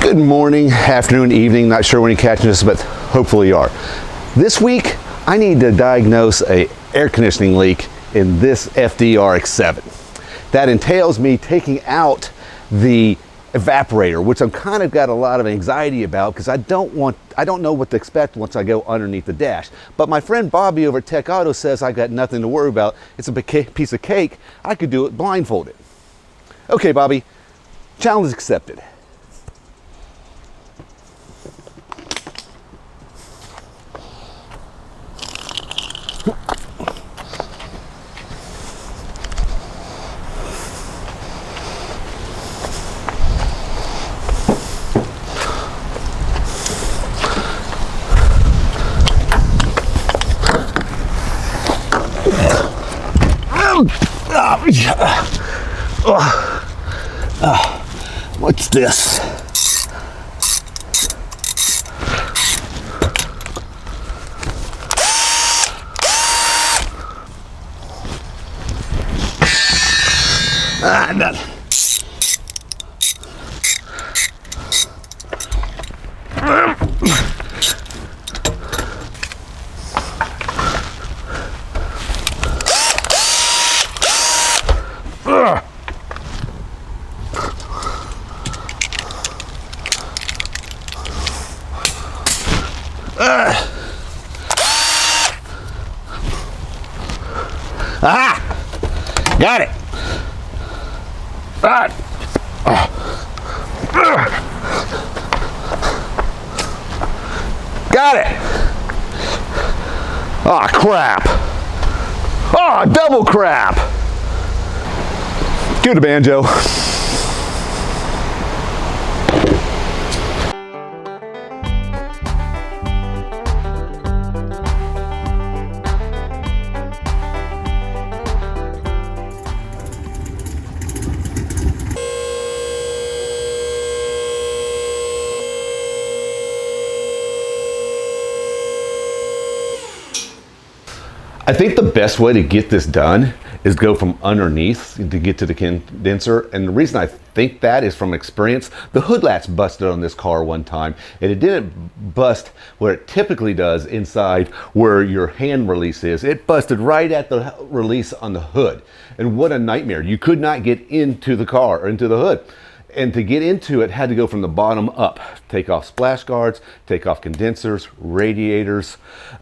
Good morning, afternoon, evening, not sure when you're catching this, but hopefully you are. This week, I need to diagnose an air conditioning leak in this FD RX7. That entails me taking out the evaporator, which I've kind of got a lot of anxiety about because I don't know what to expect once I go underneath the dash. But my friend Bobby over at Tech Auto says I got nothing to worry about. It's a piece of cake. I could do it blindfolded. Okay, Bobby, challenge accepted. What's this? Nothing. Aha! Got it! Got it! Ah, crap! Ah, double crap! Give it a banjo. I think the best way to get this done is go from underneath to get to the condenser. And the reason I think that is from experience. The hood latch busted on this car one time, and it didn't bust where it typically does inside where your hand release is. It busted right at the release on the hood. And what a nightmare. You could not get into the car or into the hood. And to get into it, had to go from the bottom up. Take off splash guards, take off condensers, radiators,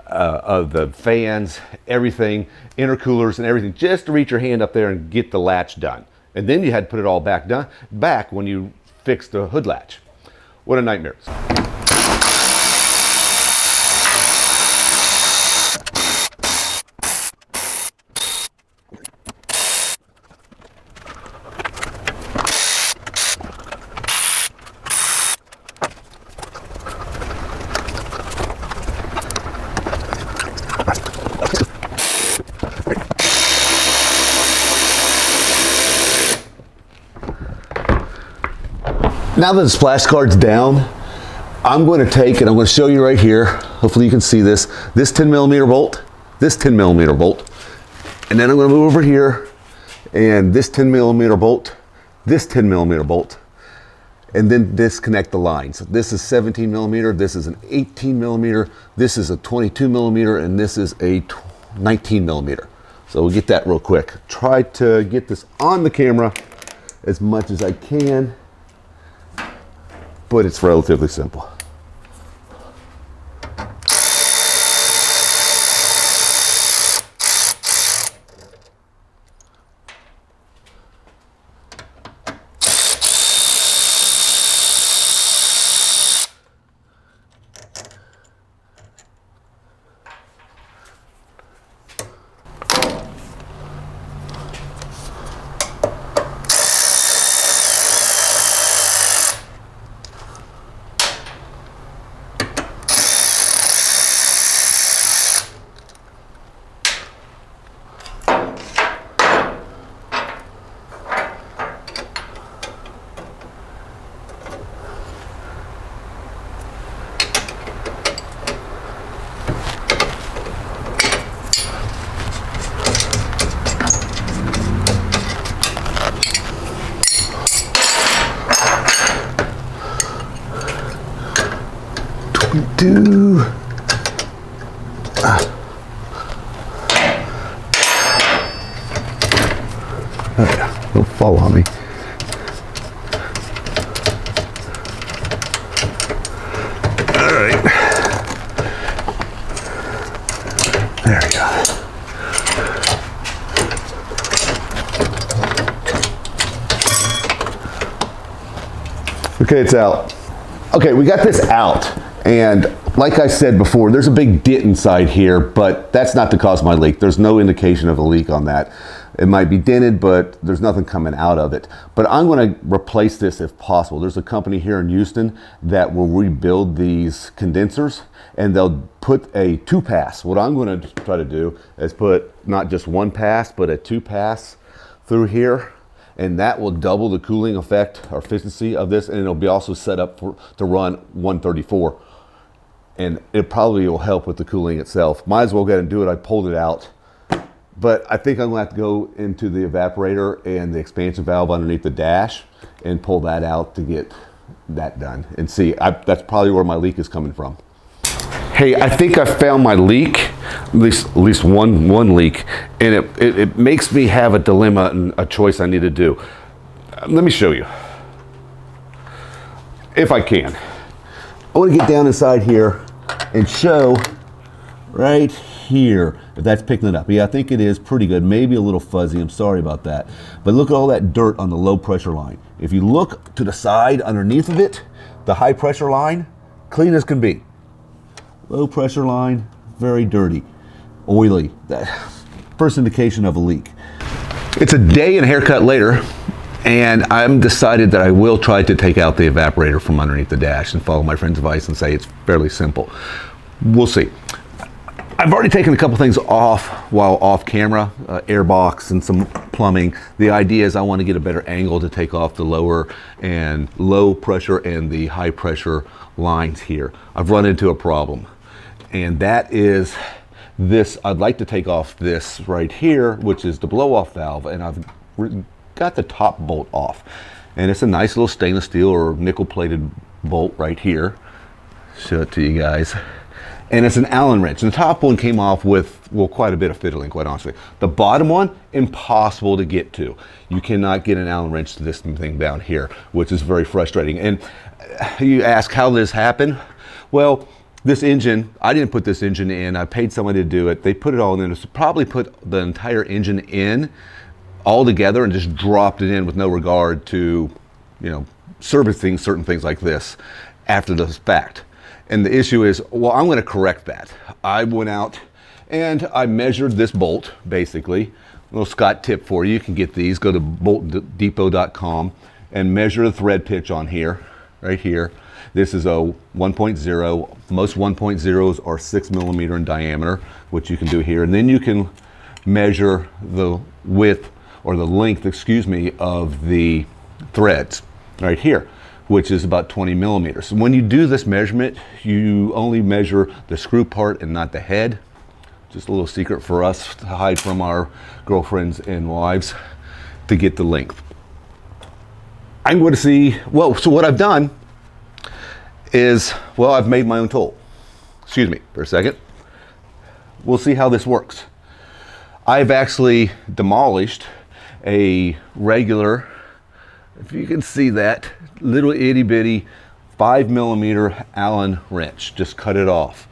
of the fans, everything, intercoolers and everything, just to reach your hand up there and get the latch done. And then you had to put it all back when you fixed the hood latch. What a nightmare. Now that the splash guard's down, I'm going to take, and I'm going to show you right here, hopefully you can see this 10mm bolt, this 10mm bolt, and then I'm going to move over here, and this 10mm bolt, this 10mm bolt, and then disconnect the lines. This is 17mm, this is an 18mm, this is a 22mm, and this is a 19mm. So we'll get that real quick. Try to get this on the camera as much as I can, but it's relatively simple. do. Don't fall on me. All right. There we go. Okay, it's out. Okay, we got this out, and like I said before, there's a big dent inside here, but that's not the cause of my leak. There's no indication of a leak on that. It might be dented, but there's nothing coming out of it. But I'm going to replace this if possible. There's a company here in Houston that will rebuild these condensers, and they'll put a 2-pass. What I'm going to try to do is put not just 1 pass, but a 2-pass through here. And that will double the cooling effect or efficiency of this, and it'll be also set up to run 134. And it probably will help with the cooling itself. Might as well go ahead and do it. I pulled it out. But I think I'm going to have to go into the evaporator and the expansion valve underneath the dash and pull that out to get that done. And see, that's probably where my leak is coming from. Hey, I think I found my leak, at least one leak, and it makes me have a dilemma and a choice I need to do. Let me show you, if I can. I want to get down inside here and show right here if that's picking it up. Yeah, I think it is pretty good, maybe a little fuzzy, I'm sorry about that. But look at all that dirt on the low pressure line. If you look to the side underneath of it, the high pressure line, clean as can be. Low pressure line, very dirty, oily. That first indication of a leak. It's a day and a haircut later, and I'm decided that I will try to take out the evaporator from underneath the dash and follow my friend's advice and say it's fairly simple. We'll see. I've already taken a couple things off while off camera, air box and some plumbing. The idea is I want to get a better angle to take off the low pressure and the high pressure lines here. I've run into a problem, and that is this. I'd like to take off this right here, which is the blow off valve, and I've got the top bolt off, and it's a nice little stainless steel or nickel plated bolt right here. Show it to you guys. And it's an Allen wrench. And the top one came off with, well, quite a bit of fiddling, quite honestly. The bottom one, impossible to get to. You cannot get an Allen wrench to this thing down here, which is very frustrating. And you ask how this happened? Well, this engine, I didn't put this engine in. I paid somebody to do it. They put it all in. It probably put the entire engine in all together and just dropped it in with no regard to, servicing certain things like this after the fact. And the issue is, well, I'm going to correct that. I went out and I measured this bolt, basically. A little Scott tip for you. You can get these. Go to boltdepot.com and measure the thread pitch on here, right here. This is a 1.0. Most 1.0s are 6 millimeter in diameter, which you can do here. And then you can measure the width or the length, of the threads right here, which is about 20 millimeters. So when you do this measurement, you only measure the screw part and not the head. Just a little secret for us to hide from our girlfriends and wives to get the length. I'm going to see, so what I've done is, I've made my own tool. Excuse me for a second. We'll see how this works. I've actually demolished a regular, if you can see that, little itty bitty 5 millimeter Allen wrench. Just cut it off.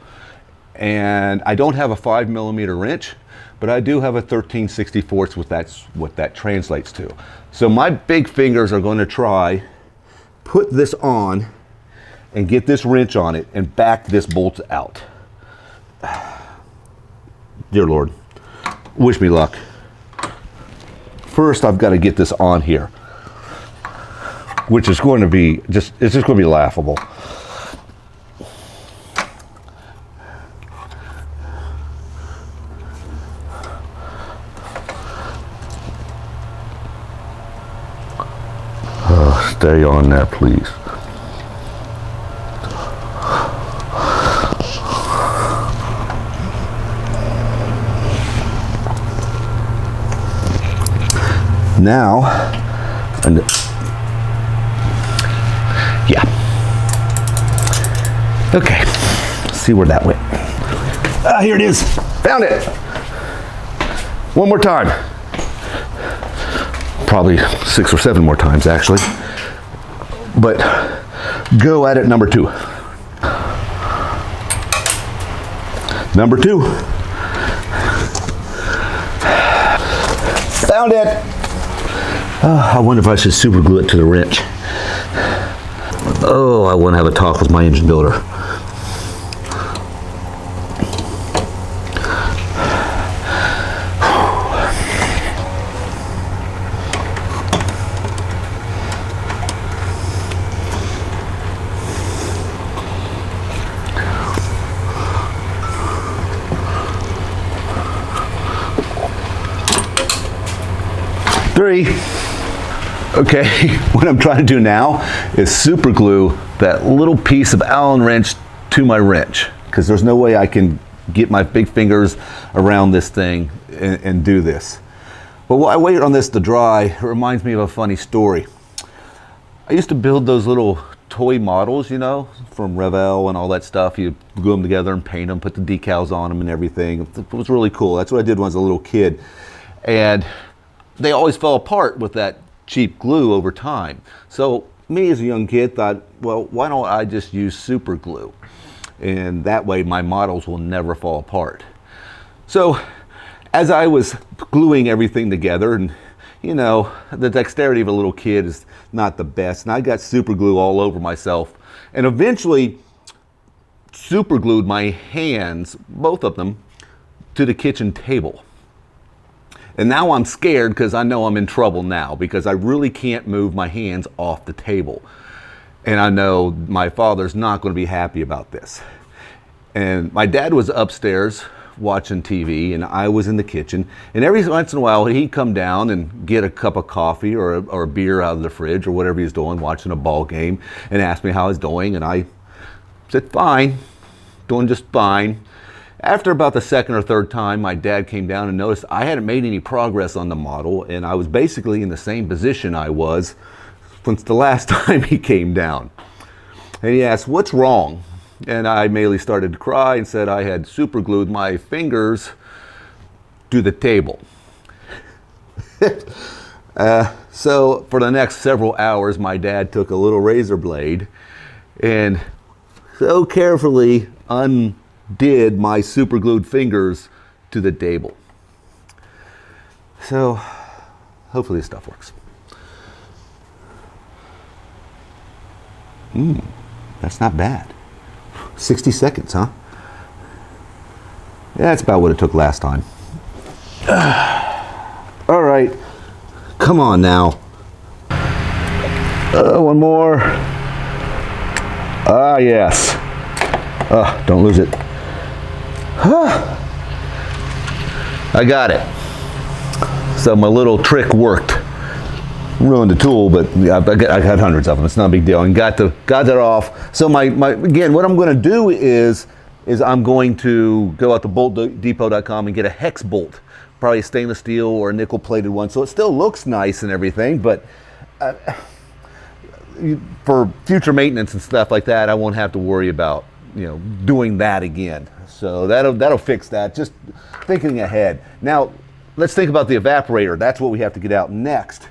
And I don't have a 5 millimeter wrench, but I do have a 13/64, what that translates to. So my big fingers are going to try, put this on and get this wrench on it and back this bolt out. Dear Lord, wish me luck. First, I've got to get this on here, which is going to be it's just going to be laughable. Stay on there, please. Now, yeah. Okay. see where that went. Ah, here it is. Found it. One more time. Probably 6 or 7 more times, actually. But go at it, number 2. Number 2. Found it. I wonder if I should super glue it to the wrench. Oh, I want to have a talk with my engine builder. Three. Okay, what I'm trying to do now is super glue that little piece of Allen wrench to my wrench, because there's no way I can get my big fingers around this thing and do this. But while I wait on this to dry, it reminds me of a funny story. I used to build those little toy models, you know, from Revell and all that stuff. You glue them together and paint them, put the decals on them and everything. It was really cool. That's what I did when I was a little kid. And they always fell apart with that cheap glue over time. So me as a young kid thought, well, why don't I just use super glue? And that way my models will never fall apart. So as I was gluing everything together, and you know, the dexterity of a little kid is not the best, and I got super glue all over myself, and eventually super glued my hands, both of them, to the kitchen table. And now I'm scared because I know I'm in trouble now, because I really can't move my hands off the table. And I know my father's not going to be happy about this. And my dad was upstairs watching TV, and I was in the kitchen. And every once in a while, he'd come down and get a cup of coffee or a beer out of the fridge or whatever he's doing, watching a ball game, and ask me how I was doing. And I said, fine, doing just fine. After about the second or third time, my dad came down and noticed I hadn't made any progress on the model, and I was basically in the same position I was since the last time he came down. And he asked, what's wrong? And I immediately started to cry and said I had super glued my fingers to the table. So for the next several hours, my dad took a little razor blade and so carefully undid my super glued fingers to the table. So hopefully this stuff works. That's not bad. 60 seconds, huh? Yeah, that's about what it took last time. All right, come on now. One more. Ah, yes. Don't lose it. I got it. So my little trick worked. Ruined the tool, but I got hundreds of them. It's not a big deal. And got that off. So again, what I'm going to do is I'm going to go out to boltdepot.com and get a hex bolt, probably a stainless steel or a nickel plated one. So it still looks nice and everything, but for future maintenance and stuff like that, I won't have to worry about, you know, doing that again. So that'll fix that. Just thinking ahead. Now let's think about the evaporator. That's what we have to get out next.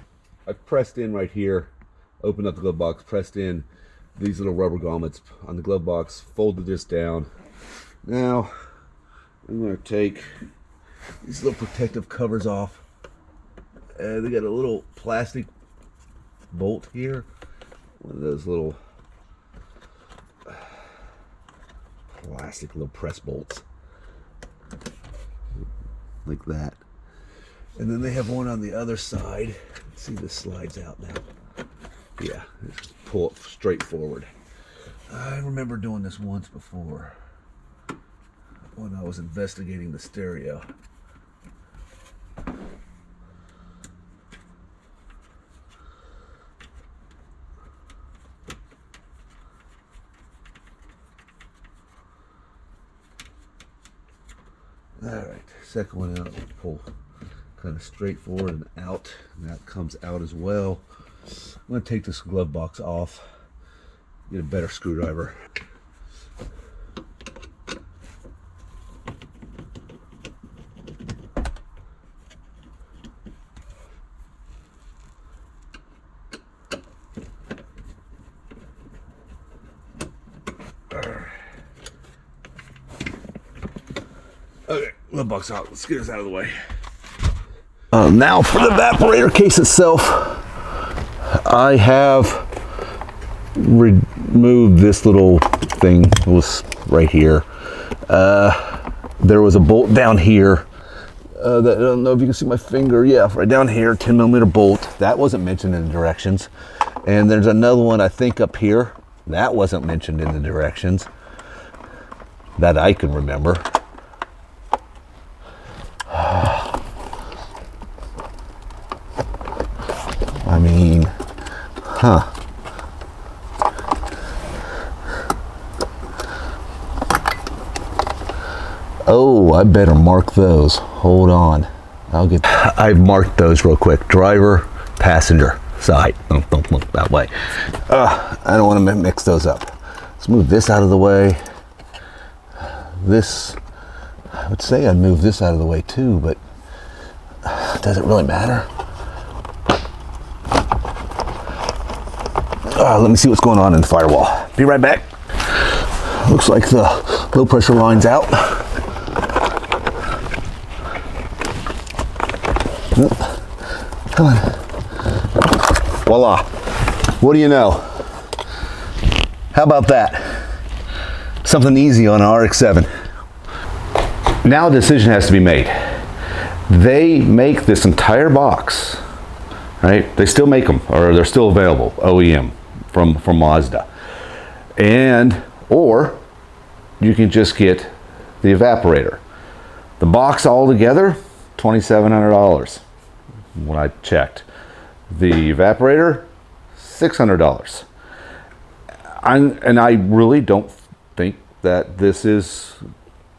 I've pressed in right here, opened up the glove box, pressed in these little rubber grommets on the glove box, folded this down. Now I'm going to take these little protective covers off. They got a little plastic bolt here, one of those little plastic little press bolts like that. And then they have one on the other side. Let's see, this slides out now. Yeah, just pull it straight forward. I remember doing this once before when I was investigating the stereo. All right, second one out, pull kind of straight forward and out, and that comes out as well. I'm going to take this glove box off, get a better screwdriver. Okay, the box out. Let's get this out of the way. Now for the evaporator case itself, I have removed this little thing. It was right here. There was a bolt down here. That, I don't know if you can see my finger. Yeah, right down here, 10mm bolt. That wasn't mentioned in the directions. And there's another one, I think, up here. That wasn't mentioned in the directions that I can remember. I mean, huh. Oh, I better mark those. Hold on. I've marked those real quick. Driver, passenger, side. Don't look that way. I don't want to mix those up. Let's move this out of the way. This, I would say I'd move this out of the way too, but does it really matter? Let me see what's going on in the firewall. Be right back. Looks like the low pressure line's out. Come on. Voila. What do you know? How about that? Something easy on an RX-7. Now a decision has to be made. They make this entire box, right? They still make them, or they're still available, OEM from Mazda. Or you can just get the evaporator. The box all together, $2,700 when I checked. The evaporator, $600. And I really don't think that this is,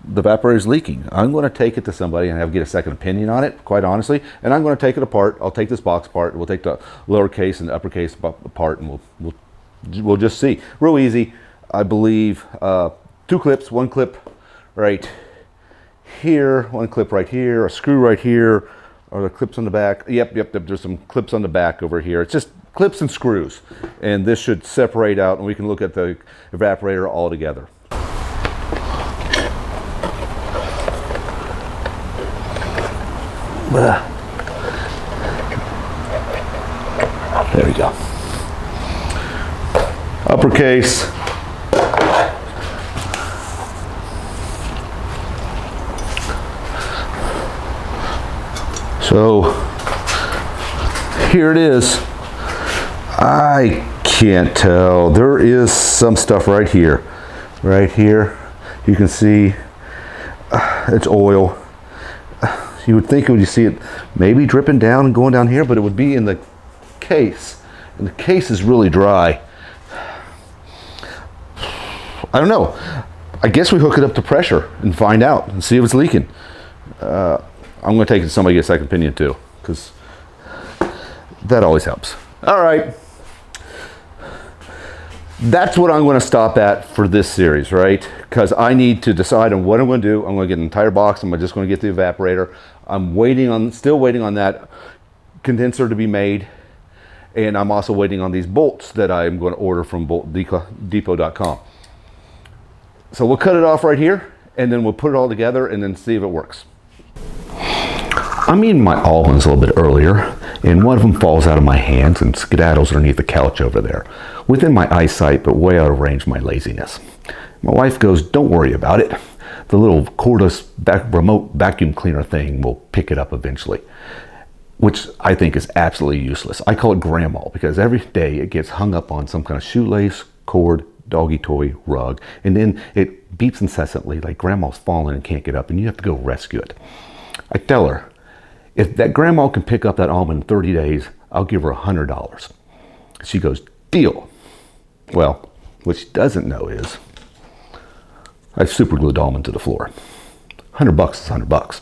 the evaporator is leaking. I'm going to take it to somebody and get a second opinion on it, quite honestly. And I'm going to take it apart. I'll take this box apart. We'll take the lowercase and the uppercase apart, and we'll just see. Real easy. I believe 2 clips, 1 clip right here, 1 clip right here, a screw right here, or the clips on the back. Yep. There's some clips on the back over here. It's just clips and screws, and this should separate out, and we can look at the evaporator all together. There we go. Uppercase. So here it is. I can't tell. There is some stuff right here. Right here. You can see it's oil. You would think when you see it maybe dripping down and going down here, but it would be in the case. And the case is really dry. I don't know. I guess we hook it up to pressure and find out and see if it's leaking. I'm going to take it to somebody to get a second opinion too, because that always helps. All right. That's what I'm going to stop at for this series, right? Because I need to decide on what I'm going to do. I'm going to get an entire box. I'm just going to get the evaporator. I'm still waiting on that condenser to be made. And I'm also waiting on these bolts that I'm going to order from boltdepot.com. So we'll cut it off right here, and then we'll put it all together and then see if it works. I'm eating my almonds a little bit earlier, and one of them falls out of my hands and skedaddles underneath the couch over there, within my eyesight, but way out of range of my laziness. My wife goes, "Don't worry about it. The little cordless remote vacuum cleaner thing will pick it up eventually," which I think is absolutely useless. I call it grandma because every day it gets hung up on some kind of shoelace, cord, doggy toy, rug, and then it beeps incessantly like grandma's fallen and can't get up, and you have to go rescue it. I tell her, if that grandma can pick up that almond in 30 days, I'll give her $100. She goes, "Deal." Well, what she doesn't know is I super glued almond to the floor. $100 is $100.